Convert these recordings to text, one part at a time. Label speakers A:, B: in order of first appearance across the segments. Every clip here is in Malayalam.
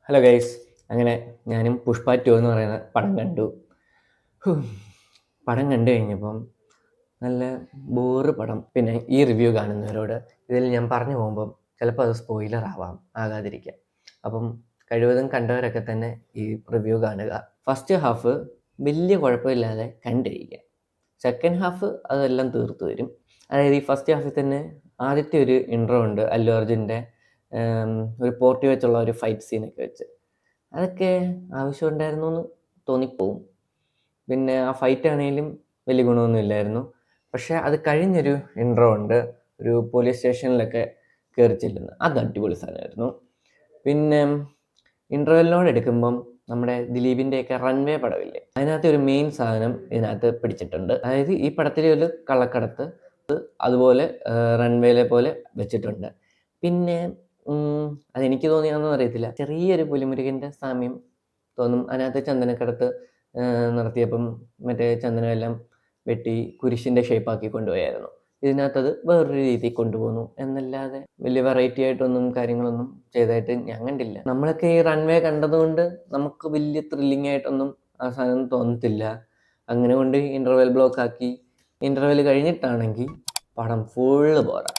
A: ഹലോ ഗൈസ്, അങ്ങനെ ഞാനും പുഷ്പ 2 എന്ന് പറയുന്ന പടം കണ്ടു. പടം കണ്ടു കഴിഞ്ഞപ്പം നല്ല ബോറ് പടം. പിന്നെ ഈ റിവ്യൂ കാണുന്നവരോട് ഇതിൽ ഞാൻ പറഞ്ഞു പോകുമ്പം ചിലപ്പോൾ അത് സ്പോയിലർ ആകാതിരിക്കാം. അപ്പം കഴിവതും കണ്ടവരൊക്കെ തന്നെ ഈ റിവ്യൂ കാണുക. ഫസ്റ്റ് ഹാഫ് വലിയ കുഴപ്പമില്ലാതെ കണ്ടിരിക്കുക. സെക്കൻഡ് ഹാഫ് അതെല്ലാം തീർത്തു വരും. അതായത് ഈ ഫസ്റ്റ് ഹാഫിൽ തന്നെ ആദ്യത്തെ ഒരു ഇൻട്രോ ഉണ്ട്, അല്ലു അർജുൻ്റെ ഒരു പോർട്ടി വെച്ചുള്ള ഒരു ഫൈറ്റ് സീനൊക്കെ വെച്ച്. അതൊക്കെ ആവശ്യമുണ്ടായിരുന്നു എന്ന് തോന്നിപ്പോവും. പിന്നെ ആ ഫൈറ്റ് ആണെങ്കിലും വലിയ ഗുണമൊന്നും ഇല്ലായിരുന്നു. പക്ഷേ അത് കഴിഞ്ഞൊരു ഇൻട്രോ ഉണ്ട്, ഒരു പോലീസ് സ്റ്റേഷനിലൊക്കെ കയറി ചെല്ലുന്നത്. അത് അടിപൊളി സാധനമായിരുന്നു. പിന്നെ ഇൻ്റർവെല്ലിനോട് എടുക്കുമ്പം നമ്മുടെ ദിലീപിൻ്റെയൊക്കെ റൺവേ പടമില്ലേ, അതിനകത്ത് ഒരു മെയിൻ സാധനം ഇതിനകത്ത് പിടിച്ചിട്ടുണ്ട്. അതായത് ഈ പടത്തിലെ ഒരു കള്ളക്കടത്ത് അതുപോലെ റൺവേയിലെ പോലെ വെച്ചിട്ടുണ്ട്. പിന്നെ അതെനിക്ക് തോന്നിയാണെന്നും അറിയത്തില്ല, ചെറിയൊരു പുലിമുരുകൻ്റെ സാമ്യം തോന്നും. അതിനകത്ത് ചന്ദനക്കടത്ത് നടത്തിയപ്പം മറ്റേ ചന്ദനമെല്ലാം വെട്ടി കുരിശിൻ്റെ ഷേപ്പാക്കി കൊണ്ടുപോയായിരുന്നു. ഇതിനകത്തത് വേറൊരു രീതിയിൽ കൊണ്ടുപോകുന്നു എന്നല്ലാതെ വലിയ വെറൈറ്റി ആയിട്ടൊന്നും കാര്യങ്ങളൊന്നും ചെയ്തതായിട്ട് ഞാൻ കണ്ടില്ല. നമ്മളൊക്കെ ഈ റൺവേ കണ്ടതുകൊണ്ട് നമുക്ക് വലിയ ത്രില്ലിംഗ് ആയിട്ടൊന്നും ആ സാധനം തോന്നത്തില്ല. അങ്ങനെ കൊണ്ട് ഇൻ്റർവെൽ ബ്ലോക്ക് ആക്കി. ഇൻ്റർവെൽ കഴിഞ്ഞിട്ടാണെങ്കിൽ പടം ഫുള്ള് പോരാ.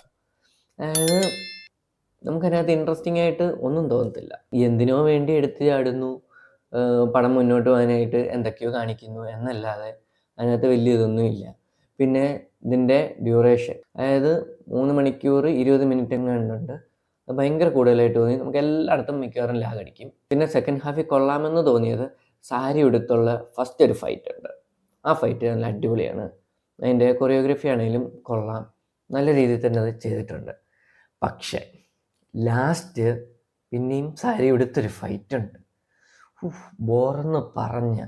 A: അതായത് നമുക്കതിനകത്ത് ഇൻട്രസ്റ്റിംഗ് ആയിട്ട് ഒന്നും തോന്നത്തില്ല. എന്തിനോ വേണ്ടി എടുത്ത് ചാടുന്നു, പടം മുന്നോട്ട് പോകാനായിട്ട് എന്തൊക്കെയോ കാണിക്കുന്നു എന്നല്ലാതെ അതിനകത്ത് വലിയ ഇതൊന്നും ഇല്ല. പിന്നെ ഇതിൻ്റെ ഡ്യൂറേഷൻ, അതായത് 3 മണിക്കൂർ 20 മിനിറ്റ് എങ്ങാണ്ടുണ്ട്. അത് ഭയങ്കര കൂടുതലായിട്ട് തോന്നി. നമുക്ക് എല്ലായിടത്തും മിക്കവാറും ലാഗ് അടിക്കും. പിന്നെ സെക്കൻഡ് ഹാഫിൽ കൊള്ളാമെന്ന് തോന്നിയത് സാരി ഉടുത്തുള്ള ഫസ്റ്റ് ഒരു ഫൈറ്റ് ഉണ്ട്. ആ ഫൈറ്റ് നല്ല അടിപൊളിയാണ്. അതിൻ്റെ കൊറിയോഗ്രഫി ആണെങ്കിലും കൊള്ളാം, നല്ല രീതിയിൽ തന്നെ അത് ചെയ്തിട്ടുണ്ട്. പക്ഷേ ലാസ്റ്റ് പിന്നെയും സാരി ഉടുത്തൊരു ഫൈറ്റ് ഉണ്ട്. ബോറെന്ന് പറഞ്ഞ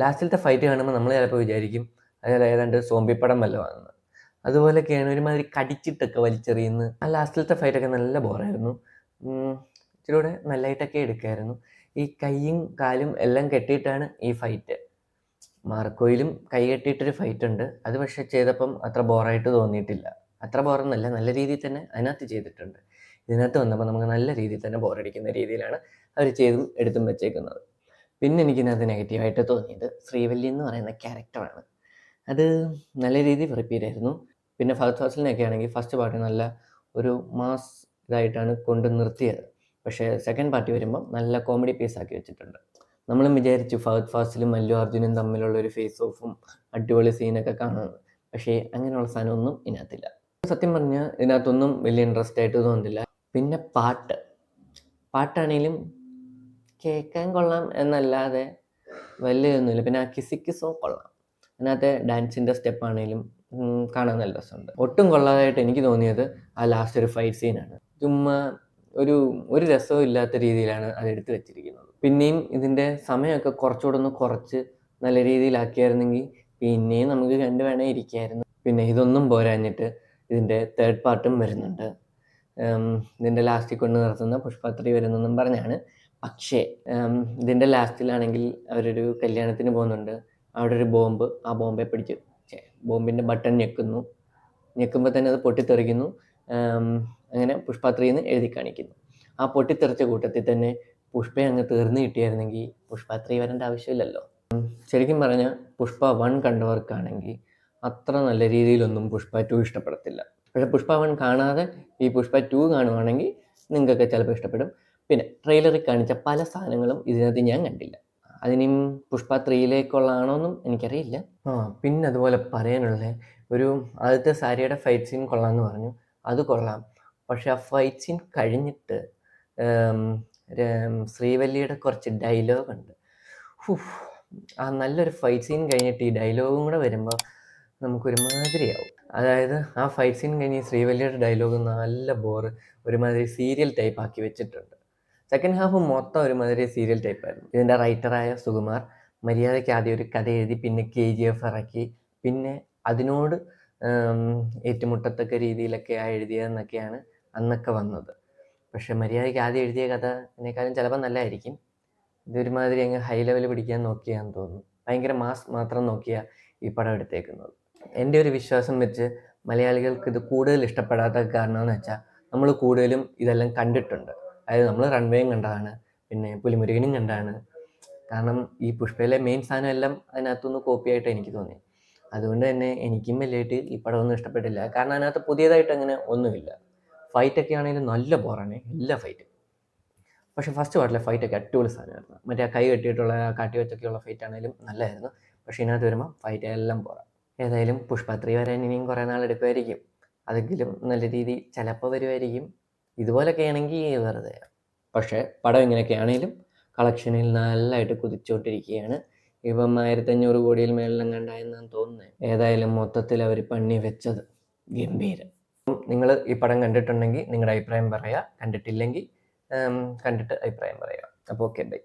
A: ലാസ്റ്റിലത്തെ ഫൈറ്റ് കാണുമ്പോൾ നമ്മൾ ചിലപ്പോൾ വിചാരിക്കും അതായത് ഏതാണ്ട് സോംബിപ്പടം വല്ലതുമാണെന്ന്. അതുപോലെയൊക്കെയാണ്, ഒരുമാതിരി കടിച്ചിട്ടൊക്കെ വലിച്ചെറിയുന്നത്. ആ ലാസ്റ്റിലത്തെ ഫൈറ്റൊക്കെ നല്ല ബോറായിരുന്നു. ഇച്ചിരൂടെ നല്ലതായിട്ടൊക്കെ എടുക്കായിരുന്നു. ഈ കൈയും കാലും എല്ലാം കെട്ടിയിട്ടാണ് ഈ ഫൈറ്റ്. മാർക്കോയിലും കൈ കെട്ടിയിട്ടൊരു ഫൈറ്റ് ഉണ്ട്. അത് പക്ഷേ ചെയ്തപ്പം അത്ര ബോറായിട്ട് തോന്നിയിട്ടില്ല. അത്ര ബോറൊന്നുമല്ല, നല്ല രീതിയിൽ തന്നെ അതിനകത്ത് ചെയ്തിട്ടുണ്ട്. ഇതിനകത്ത് വന്നപ്പോൾ നമുക്ക് നല്ല രീതിയിൽ തന്നെ ബോറടിക്കുന്ന രീതിയിലാണ് അവർ ചെയ്തും എടുത്തും വെച്ചേക്കുന്നത്. പിന്നെ എനിക്കിതിനകത്ത് നെഗറ്റീവായിട്ട് തോന്നിയത് ശ്രീവല്ലി എന്ന് പറയുന്ന ക്യാരക്ടറാണ്. അത് നല്ല രീതിയിൽ വെറുപ്പീരായിരുന്നു. പിന്നെ ഫഹദ് ഫാസിലിനൊക്കെ ആണെങ്കിൽ ഫസ്റ്റ് പാർട്ട് നല്ല ഒരു മാസ് ഇതായിട്ടാണ് കൊണ്ട് നിർത്തിയത്. പക്ഷേ സെക്കൻഡ് പാർട്ടി വരുമ്പം നല്ല കോമഡി പീസാക്കി വെച്ചിട്ടുണ്ട്. നമ്മളും വിചാരിച്ചു ഫഹദ് ഫാസിലും അല്ലു അർജുനും തമ്മിലുള്ള ഒരു ഫേസ് ഓഫും അടിപൊളി സീനൊക്കെ കാണുമെന്ന്. പക്ഷേ അങ്ങനെയുള്ള സാധനമൊന്നും ഇതിനകത്തില്ല. സത്യം പറഞ്ഞാൽ ഇതിനകത്തൊന്നും വലിയ ഇൻട്രസ്റ്റ് ആയിട്ട് തോന്നുന്നില്ല. പിന്നെ പാട്ടാണെങ്കിലും കേൾക്കാൻ കൊള്ളാം എന്നല്ലാതെ വലിയ ഇതൊന്നുമില്ല. പിന്നെ ആ കിസിക്കിസോ കൊള്ളാം. അതിനകത്തെ ഡാൻസിൻ്റെ സ്റ്റെപ്പാണെങ്കിലും കാണാൻ നല്ല രസമുണ്ട്. ഒട്ടും കൊള്ളാതായിട്ട് എനിക്ക് തോന്നിയത് ആ ലാസ്റ്റ് ഒരു ഫൈറ്റ് സീനാണ്. ചുമ്മാ ഒരു രസവും ഇല്ലാത്ത രീതിയിലാണ് അത് എടുത്തു വെച്ചിരിക്കുന്നത്. പിന്നെയും ഇതിൻ്റെ സമയമൊക്കെ കുറച്ചുകൂടെ ഒന്ന് കുറച്ച് നല്ല രീതിയിലാക്കിയായിരുന്നെങ്കിൽ പിന്നെയും നമുക്ക് കണ്ടു വേണേ ഇരിക്കായിരുന്നു. പിന്നെ ഇതൊന്നും പോരാഞ്ഞിട്ട് ഇതിൻ്റെ തേർഡ് പാർട്ടും വരുന്നുണ്ട്. ഇതിൻ്റെ ലാസ്റ്റിൽ കൊണ്ട് നിർത്തുന്ന പുഷ്പ 3 വരുന്നെന്നും പറഞ്ഞാണ്. പക്ഷേ ഇതിൻ്റെ ലാസ്റ്റിലാണെങ്കിൽ അവരൊരു കല്യാണത്തിന് പോകുന്നുണ്ട്. അവിടെ ഒരു ബോംബ്, ആ ബോംബെ പിടിച്ച് ബോംബിൻ്റെ ബട്ടൺ ഞെക്കുമ്പോൾ തന്നെ അത് പൊട്ടിത്തെറിക്കുന്നു. അങ്ങനെ പുഷ്പ 3 എന്ന് എഴുതി കാണിക്കുന്നു. ആ പൊട്ടിത്തെറിച്ച കൂട്ടത്തിൽ തന്നെ പുഷ്പ അങ്ങ് തീർന്നു കിട്ടിയായിരുന്നെങ്കിൽ പുഷ്പ 3 വരേണ്ട ആവശ്യമില്ലല്ലോ. ശരിക്കും പറഞ്ഞാൽ പുഷ്പ 1 കണ്ടവർക്കാണെങ്കിൽ അത്ര നല്ല രീതിയിലൊന്നും പുഷ്പ 2 ഇഷ്ടപ്പെടത്തില്ല. പക്ഷേ പുഷ്പ 1 കാണാതെ ഈ പുഷ്പ 2 കാണുവാണെങ്കിൽ നിങ്ങൾക്കൊക്കെ ചിലപ്പോൾ ഇഷ്ടപ്പെടും. പിന്നെ ട്രെയിലറിൽ കാണിച്ച പല സാധനങ്ങളും ഇതിനകത്ത് ഞാൻ കണ്ടില്ല. അതിനും പുഷ്പ 3-ലേക്കുള്ളതാണോന്നും എനിക്കറിയില്ല. പിന്നെ അതുപോലെ പറയാനുള്ള ഒരു ആദ്യത്തെ സാരിയുടെ ഫൈറ്റ് സീൻ കൊള്ളാമെന്ന് പറഞ്ഞു. അത് കൊള്ളാം. പക്ഷെ ആ ഫൈറ്റ് സീൻ കഴിഞ്ഞിട്ട് ശ്രീവല്ലിയുടെ കുറച്ച് ഡയലോഗുണ്ട്. ആ നല്ലൊരു ഫൈറ്റ് സീൻ കഴിഞ്ഞിട്ട് ഈ ഡയലോഗും കൂടെ വരുമ്പോൾ നമുക്കൊരുമാതിരിയാവും. അതായത് ആ ഫൈറ്റ് സീൻ കഴിഞ്ഞ് ശ്രീവല്ലിയുടെ ഡയലോഗ് നല്ല ബോറ്, ഒരുമാതിരി സീരിയൽ ടൈപ്പ് ആക്കി വെച്ചിട്ടുണ്ട്. സെക്കൻഡ് ഹാഫ് മൊത്തം ഒരുമാതിരി സീരിയൽ ടൈപ്പായിരുന്നു. ഇതിൻ്റെ റൈറ്ററായ സുകുമാർ മര്യാദയ്ക്ക് ആദ്യം ഒരു കഥ എഴുതി, പിന്നെ KGF ഇറക്കി, പിന്നെ അതിനോട് ഏറ്റുമുട്ടത്തക്ക രീതിയിലൊക്കെ എഴുതിയതെന്നൊക്കെയാണ് അന്നൊക്കെ വന്നത്. പക്ഷെ മര്യാദയ്ക്ക് ആദ്യം എഴുതിയ കഥേക്കാളും ചിലപ്പോൾ നല്ലതായിരിക്കും. ഇതൊരുമാതിരി അങ്ങ് ഹൈ ലെവൽ പിടിക്കാൻ നോക്കിയാന്ന് തോന്നുന്നു. ഭയങ്കര മാസ് മാത്രം നോക്കിയാണ് ഈ പടം എടുത്തേക്കുന്നത്. എൻ്റെ ഒരു വിശ്വാസം വെച്ച് മലയാളികൾക്ക് ഇത് കൂടുതൽ ഇഷ്ടപ്പെടാത്ത കാരണമെന്ന് വെച്ചാൽ നമ്മൾ കൂടുതലും ഇതെല്ലാം കണ്ടിട്ടുണ്ട്. അതായത് നമ്മൾ റൺവേയും കണ്ടതാണ്, പിന്നെ പുലിമുരുകനും കണ്ടതാണ്. കാരണം ഈ പുഷ്പയിലെ മെയിൻ സാധനം എല്ലാം അതിനകത്തുനിന്ന് കോപ്പിയായിട്ട് എനിക്ക് തോന്നി. അതുകൊണ്ട് തന്നെ എനിക്കും വലിയായിട്ട് ഈ പടമൊന്നും ഇഷ്ടപ്പെട്ടില്ല. കാരണം അതിനകത്ത് പുതിയതായിട്ട് അങ്ങനെ ഒന്നുമില്ല. ഫൈറ്റൊക്കെ ആണെങ്കിലും നല്ല ബോറാണ് എല്ലാ ഫൈറ്റും. പക്ഷേ ഫസ്റ്റ് പാർട്ടിലെ ഫൈറ്റൊക്കെ അടിപൊളി സാധനമായിരുന്നു. മറ്റേ ആ കൈ കെട്ടിയിട്ടുള്ള കാട്ടി വെച്ചൊക്കെയുള്ള ഫൈറ്റ് ആണെങ്കിലും നല്ലതായിരുന്നു. പക്ഷേ ഇതിനകത്ത് വരുമ്പോൾ ഫൈറ്റ് എല്ലാം ബോറാണ്. ഏതായാലും പുഷ്പ 3 വരാൻ ഇനിയും കുറേ നാളെടുക്കുമായിരിക്കും. അതെങ്കിലും നല്ല രീതി ചിലപ്പോൾ വരുമായിരിക്കും. ഇതുപോലൊക്കെ ആണെങ്കിൽ വെറുതെ. പക്ഷേ പടം ഇങ്ങനെയൊക്കെ ആണെങ്കിലും കളക്ഷനിൽ നല്ലതായിട്ട് കുതിച്ചുകൊണ്ടിരിക്കുകയാണ്. ഇപ്പം 1500 കോടിയിൽ മേളിലെങ്ങാണ്ടായെന്നാണ് തോന്നുന്നത്. ഏതായാലും മൊത്തത്തിൽ അവർ പണി വെച്ചത് ഗംഭീരം. നിങ്ങൾ ഈ പടം കണ്ടിട്ടുണ്ടെങ്കിൽ നിങ്ങളുടെ അഭിപ്രായം പറയുക. കണ്ടിട്ടില്ലെങ്കിൽ കണ്ടിട്ട് അഭിപ്രായം പറയുക. അപ്പോൾ ഓക്കെ, ബൈ.